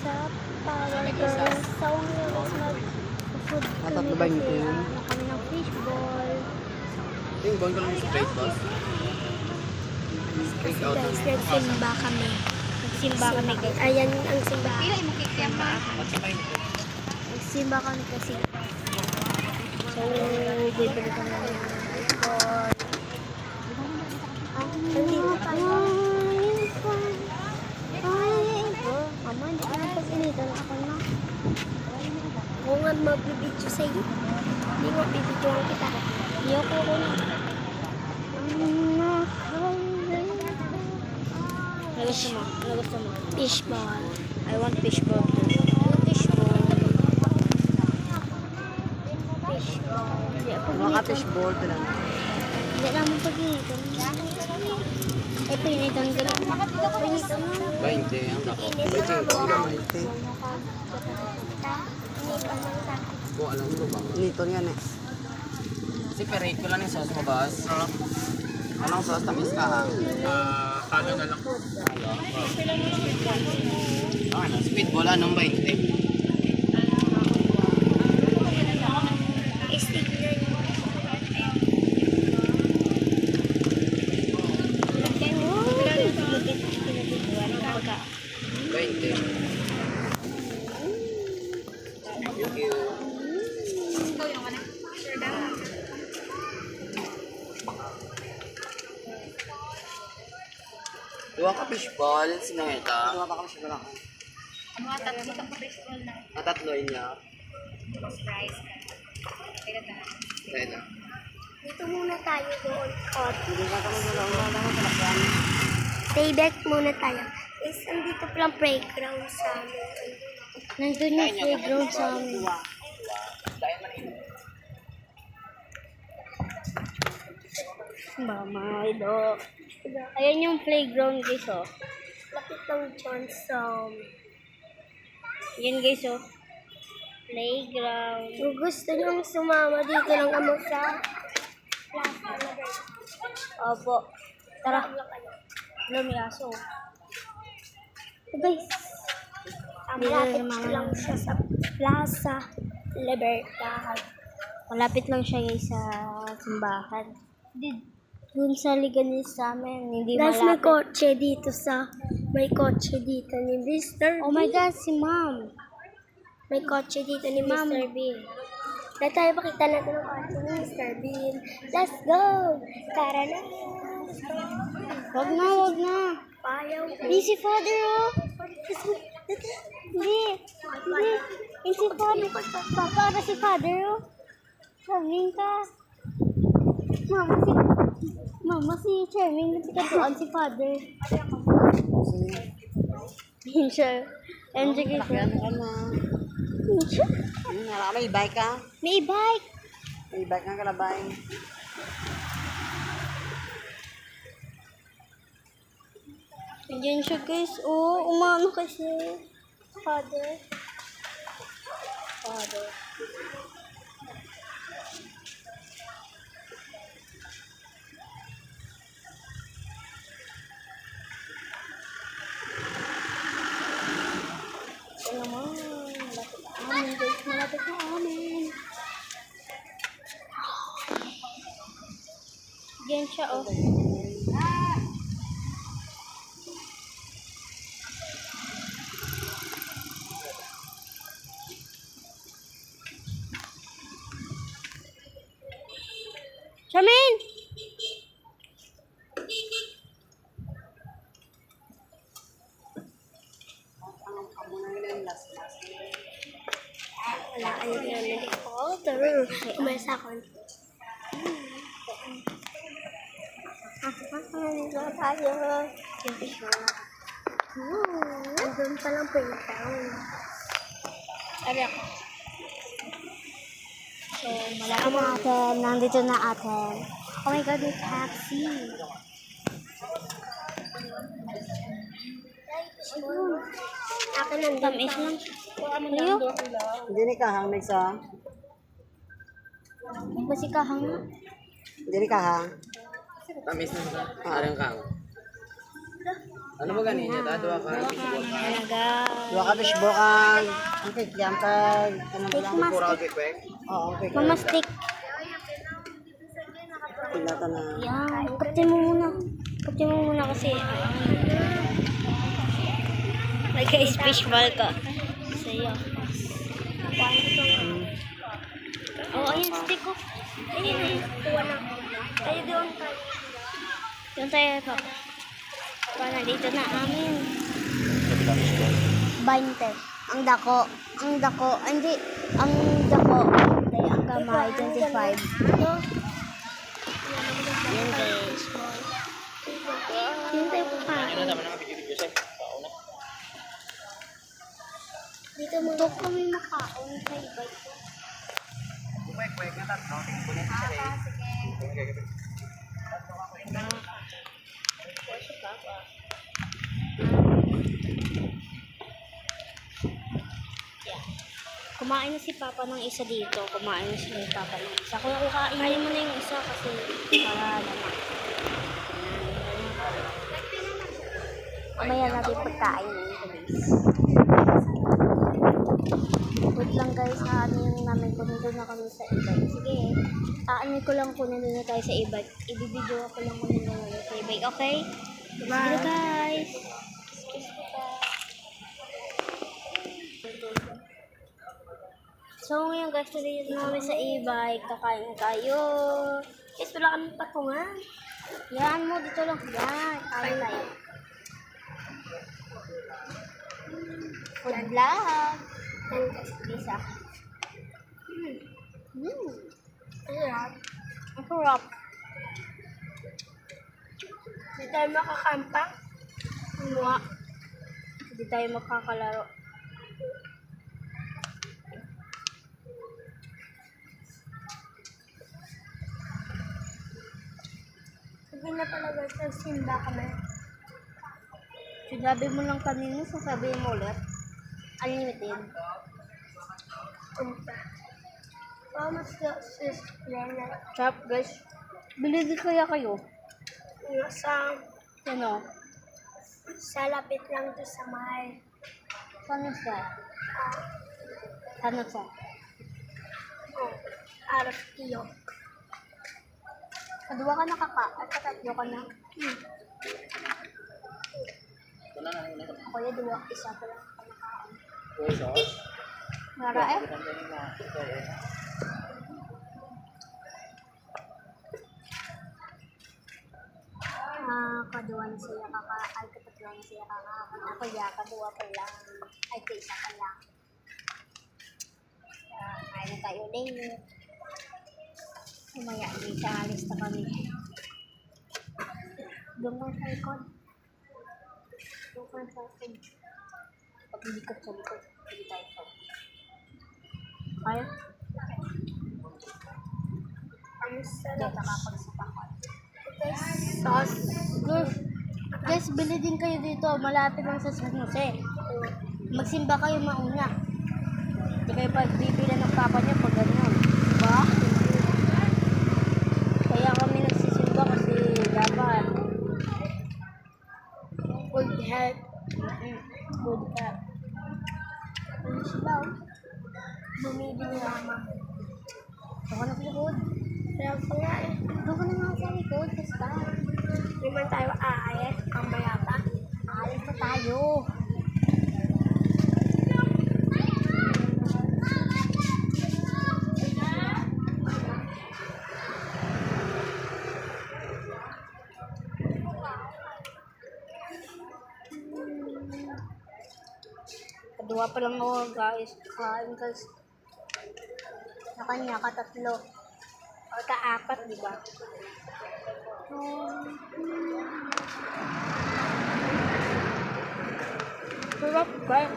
sa power girl. Sa ngayon is mag-food Tatlo kami ba kasi yun? ano kami ng fishball. Yung bond ko lang yung straight boss. Kasi Take out guys, ng nagsimba kami. Nagsimba kami guys. Ayan ang simba. Nagsimba kami kasi. So, bibili kami ng fishball. Nandito tayo. Mama, hindi ka na pag-initan ako na. Ako nga magbibidyo sa'yo. Hindi mo bibidyoan kita. Hindi ako na. Ano gusto mo? Ano gusto mo? Fishball. I want fishball too. Fishball. Fishball. Hindi ako Mga binitan. fishball ko lang. Hindi lang mo pag-initan. Ay, pinitan ko lang. Pinitan mo. 20 ang dako. Kung alam mo ba? Nito yan eh. Separate ko lang yung sauce mo boss. Anong sauce tamis ka ha? Halo na lang. Halo? Ano? Speedball anong 20? Thank you. Dua ka fishball, sino ito? Dua pa kami siya lang. Matatlo niya. Kaya na. Dito muna tayo doon. Or, Hindi ka kami sa lang. stay back muna tayo. Is, andito palang playground sa amin. Nandun yung playground sa amin. Mama, ito. Ayan yung playground guys oh. Lapit lang dyan sa... Yan guys oh. Playground. Kung gusto nyo sumama dito lang kami sa plaza. Opo. Tara. Lumiaso. Guys, malapit Dito lang siya sa Plaza Libertad. Malapit lang siya guys sa simbahan. Dun sa Liganis sa amin, hindi Guys, may malapit. kotse dito may kotse dito ni Mr. Oh my Bean. God, si ma'am. May kotse dito ni Ma'am. Mr. Bean. Dahil tayo pakita natin ang kotse ni Mr. Bean. Let's go! Tara na! Wag na, wag na. Payaw. Hindi si father oh. Hindi. Hindi. Hindi si father. Para si father oh. Charming ka. Mama si Charming. Kasi katuan si father. Hindi siya. Enjoy ka siya. Hindi siya. May bike ka? May bike! May bike ka kalabay. Ayan siya guys. Oh, umano kasi. Father. Ito naman. Malapit na amin guys. Malapit na amin. Ayan siya oh. Charmaine! Wala kayo na helicopter. Umalis ako. Dito tayo. Andun palang playground. Sabi ako. So, Ang atin, nandito na atin. oh my God, may taxi. Akin ang Tamis lang. Leo? Hindi ni kahang next ah. Basi kahang na. Hindi ni kahang. Tamis na sa parang kang. Ano ba ganito? Dua ka. Talaga. Dua ka fishball ang cake yan kag ano Steak lang. mastic. Oo, cake. Mama stick. Pilata na. Yan. Kaptin mo muna. Kaptin mo muna kasi. Nag-fish ball ko. Sa'yo. Oh, ayun, stick ko. Ayun. Kuha na. Tayo doon tayo. Doon tayo ito. Paano, dito na amin. 20. Ang dako. Ang dako. Hindi. Ang dako. Tayo ang kamay. 25. Ito. Yan guys. Yan tayo pa. Dito mo. Dito kami makaon sa iba. Kwek-kwek na tatlo. Tingkunin sa siya eh. Kumain na si Papa ng isa dito. Kumain na si Papa ng isa. Kung kukainin mo na yung isa kasi para naman. Mamaya natin pagkain yung guys. Good lang guys na ano yung namin kung nandun na kami sa e-bike. Sige, ano ko lang kung nandun na tayo sa e-bike. I-video ko lang kung nandun na sa e-bike. Okay? Sige guys. Excuse me guys. So ngayon guys, nandito na kami sa e-bike. Kakain tayo. Guys, wala kami patungan. Yan mo, dito lang. Yan, kain tayo. Food vlog. Yan guys. Isa. Ayan. Ang sarap. Hindi tayo makakampang. Nga. Hindi tayo makakalaro. Sabi na pala guys, nagsimba kami. Sinabi mo lang kanina, sasabihin mo ulit. Unlimited. Kumpa. Mas sis yan na. Sarap guys. Bilhin kaya kayo. Sa Ano? lapit lang to sa may Saan sa? Saan sa? Araf iyo. Kadua ka nakaka. At katatlo ka na. Ako yung dua. Isa ko lang. Mara eh. Kaduan siya ay katatluan siya ako ya kadua pa lang ay isa pa lang. Kain tayo din. Umaya din sa alis na kami. Doon ka sa likod. Doon ka sa likod. Pag hindi ka sa likod, hindi tayo sa kaya? ang Hindi sarap. nakapagsapakan. Sauce. Guys, bili din kayo dito. Malapit lang sa San Jose. Magsimba kayo mauna. Hindi kayo pagbibila ng papa niya pag ganyan. Diba? Kaya kami nagsisimba kasi dapat Good health. good health. Ano sila? Bumibili mama. Doon ka na sa likod. Kaya pa nga eh. Doon ka na nga sa likod. Basta. Hindi man tayo aayat. Ang mayata. Alis na tayo. Kadua pa lang ako guys. Kain guys. Sa kanya, katatlo. O ka-apat, di ba? Sarap guys.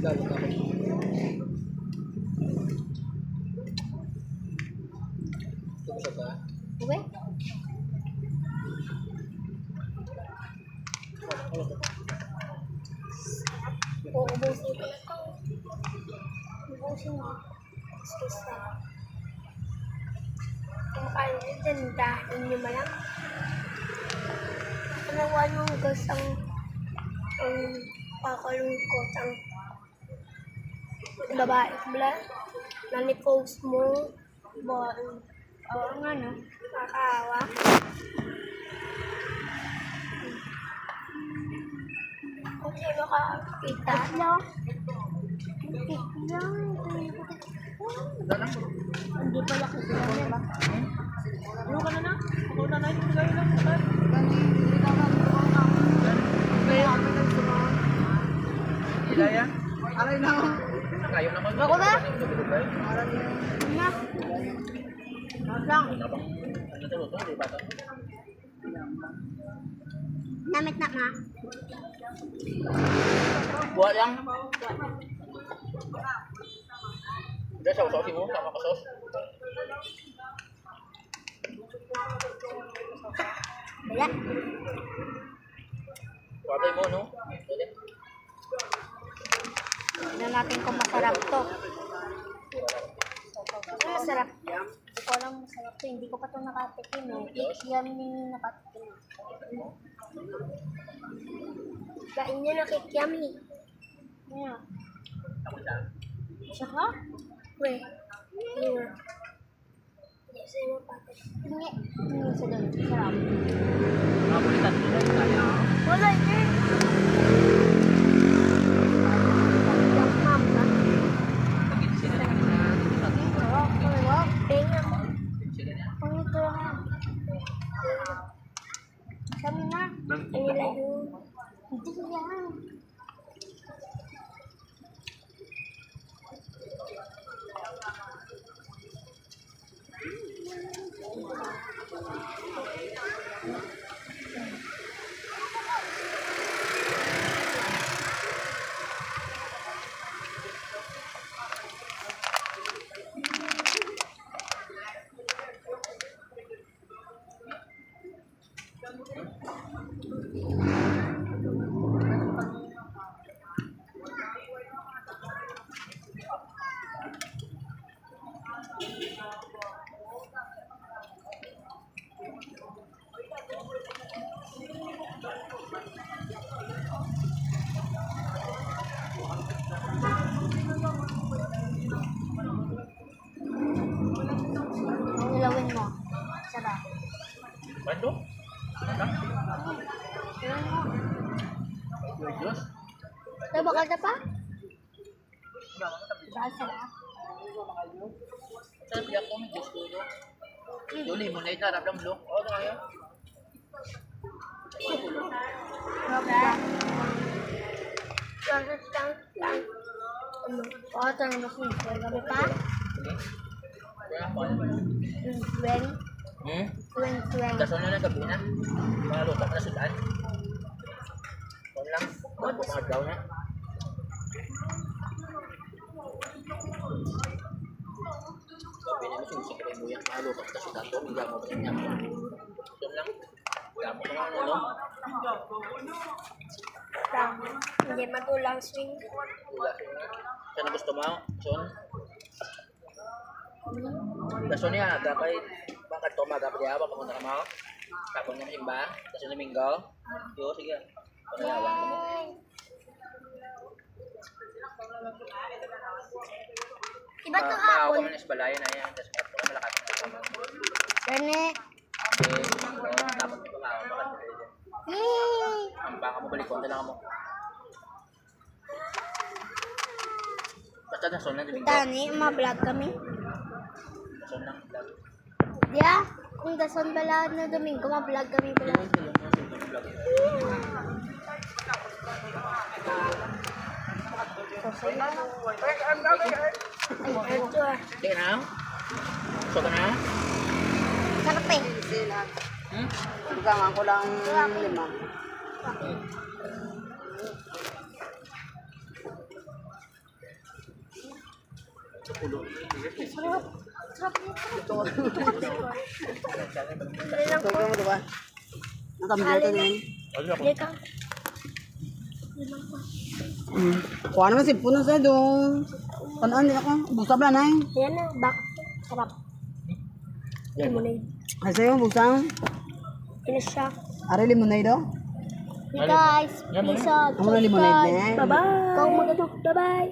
Lalo ka. Ito ba? Okay? Sino? Excuse na. Kung kayo dyan, dahin nyo malang. Kanawa nung gusto ang pakalungkot ang babae. Bala, nani-post mo. Oo nga, no? Nakakawa. Kung sino ka kita. No? Hindi pala kasi yan, ba? Ano ka na na? Ako na na yung kayo lang. Hilaya? Aray na ako. Kayo naman. Ako ba? Na. Lang. Ano to? Ito, di ba ito? Namit na ma. Buat yang. Udah saus-saus mo, sama ka sauce. Wala. Wabay mo, no? Pwede. Tignan natin kung masarap to. Ano masarap? Hindi ko alam masarap to. Hindi ko pa to nakatikim eh. Yan yung nakatikim. Kain nyo nakikyami. Ano? Masarap? Weh. Here. Yes, ay mapatay. Hindi. Hindi sa doon. Masarap. Mga pulitan mo na kaya. Wala, eh. Yung mom ka. Pagin sila na kanina. Penga. Sila na. Ang ito ha. Sabi na. Ang nila yun. Hindi yan. Nilawin mo. Sarap. Bando? Nilawin mo. Your Diyos? Tayo bakal na pa? Bakal sarap. Saan biyak ko? May Diyos ko yun. Yuli mo na ito. Harap lo. Oo, na kayo. Sarap ba? Tapos lang. Ano? Oo, tanong mo kung gabi pa? Sige. Kaya ako. When? Hmm? When? Daso na lang gabi na. Mga luto na sudan. Kung lang. Mga pumadlaw na. Gabi na mo sinisikrin mo yan. Mga luto na sudan to. Bigyan mo rin yan. Doon lang. Gamit mo nga ano. Tama. Hindi matulang swing. Wala. Saan na gusto mo? Son? Daso niya. Dapat bakit to mga dapat yawa. Pamunta ka mo. Tapos na masimba. Daso na minggaw. Yo, sige. Panayawan mo. Iba to Maawa hapon. ka man sa balayan na yan. Tapos kapag ka malakas na kasama. Gani. Tapos ito nga. Yay! Ang baka mo balikon na lang mo. Basta dason na domingo. Tani, ma-vlog kami. Dason lang. Dia, kung dason bala na Domingo, ma-vlog kami bala. Ay, ito ah. Sige na. So ka na? Sarap eh. Sila. Hmm? Bukangan ko lang 5. Sarap. Sarap nito. Sobrang mo diba? Nakambil ito din. Hindi ka. Kuha naman si Puno sa doon. Kanaan din ako. Busab na nay. Ayan na, bak. Sarap. Lemonade. Ay sa'yo, busang. Ina siya. Ari lemonade do. Hey guys, peace out. Amo na lemonade na. Bye-bye. Ikaw magano. Bye-bye.